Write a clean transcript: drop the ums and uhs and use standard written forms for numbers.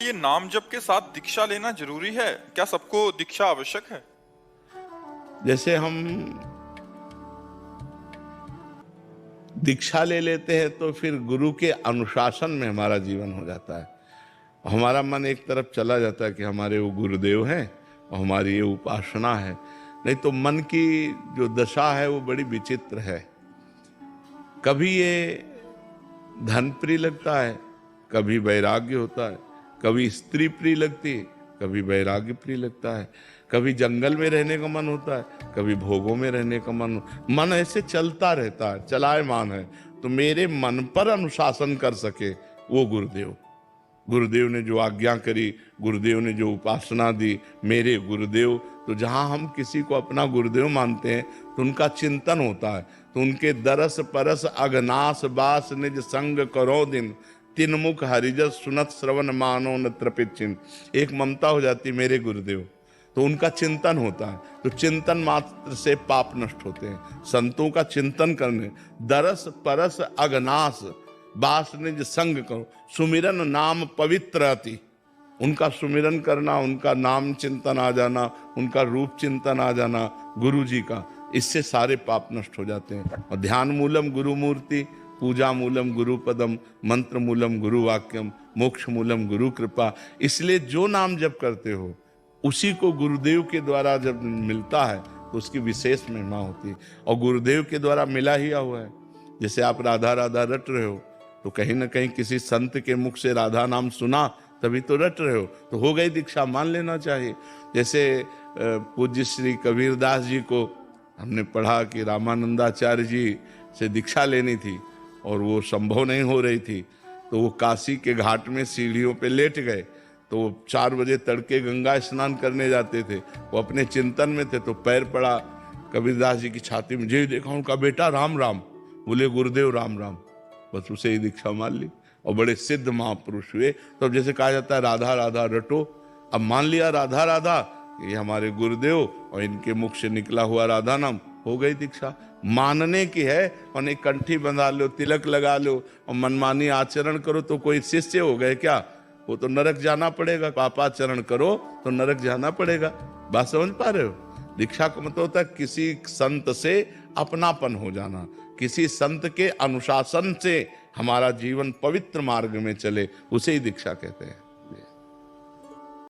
ये नाम जप के साथ दीक्षा लेना जरूरी है? क्या सबको दीक्षा आवश्यक है? जैसे हम दीक्षा ले लेते हैं तो फिर गुरु के अनुशासन में हमारा जीवन हो जाता है। हमारा मन एक तरफ चला जाता है कि हमारे वो गुरुदेव हैं और हमारी ये उपासना है। नहीं तो मन की जो दशा है वो बड़ी विचित्र है। कभी ये धन प्रिय लगता है, कभी वैराग्य होता है, कभी स्त्री प्रिय लगती है, कभी वैराग्य प्रिय लगता है, कभी जंगल में रहने का मन होता है, कभी भोगों में रहने का मन ऐसे चलता रहता है, चलायमान है। तो मेरे मन पर अनुशासन कर सके वो गुरुदेव ने जो आज्ञा करी, गुरुदेव ने जो उपासना दी, मेरे गुरुदेव। तो जहाँ हम किसी को अपना गुरुदेव मानते हैं तो उनका चिंतन होता है। तो उनके दरस परस अगनास बास निज संग करो दिन, तीन मुख हरिजस सुनत श्रवण मानो न त्रपित चिन्ह। एक ममता हो जाती मेरे गुरुदेव, तो उनका चिंतन होता है। तो चिंतन मात्र से पाप नष्ट होते हैं। संतों का चिंतन करने, दरस परस अगनास बास निज संग करो, सुमिरन नाम पवित्र अति। उनका सुमिरन करना, उनका नाम चिंतन आ जाना, उनका रूप चिंतन आ जाना गुरु जी का, इससे सारे पाप नष्ट हो जाते हैं। और ध्यान मूलम गुरु मूर्ति, पूजा मूलम गुरु पदम, मंत्र मूलम गुरु वाक्यम, मोक्ष मूलम गुरु कृपा। इसलिए जो नाम जप करते हो उसी को गुरुदेव के द्वारा जब मिलता है तो उसकी विशेष महिमा होती है। और गुरुदेव के द्वारा मिला ही हुआ है। जैसे आप राधा राधा रट रहे हो तो कहीं ना कहीं किसी संत के मुख से राधा नाम सुना तभी तो रट रहे हो, तो हो गई दीक्षा, मान लेना चाहिए। जैसे पूज्य श्री कबीरदास जी को हमने पढ़ा कि रामानंदाचार्य जी से दीक्षा लेनी थी और वो संभव नहीं हो रही थी, तो वो काशी के घाट में सीढ़ियों पे लेट गए। तो वो 4 बजे तड़के गंगा स्नान करने जाते थे, वो अपने चिंतन में थे, तो पैर पड़ा कबीरदास जी की छाती में। जी देखा उनका बेटा राम राम, बोले गुरुदेव राम राम, बस उसे ही दीक्षा मान ली और बड़े सिद्ध महापुरुष हुए। तो जैसे कहा जाता है राधा राधा रटो, अब मान लिया राधा राधा ये हमारे गुरुदेव और इनके मुख से निकला हुआ राधा नाम, हो गई दीक्षा। मानने की है, और एक कंठी बंधा लो, तिलक लगा लो और मनमानी आचरण करो तो कोई शिष्य हो गए क्या? वो तो नरक जाना पड़ेगा। पापाचरण करो तो नरक जाना पड़ेगा। बात समझ पा रहे हो? दीक्षा का मतलब होता है किसी संत से अपनापन हो जाना, किसी संत के अनुशासन से हमारा जीवन पवित्र मार्ग में चले, उसे ही दीक्षा कहते हैं।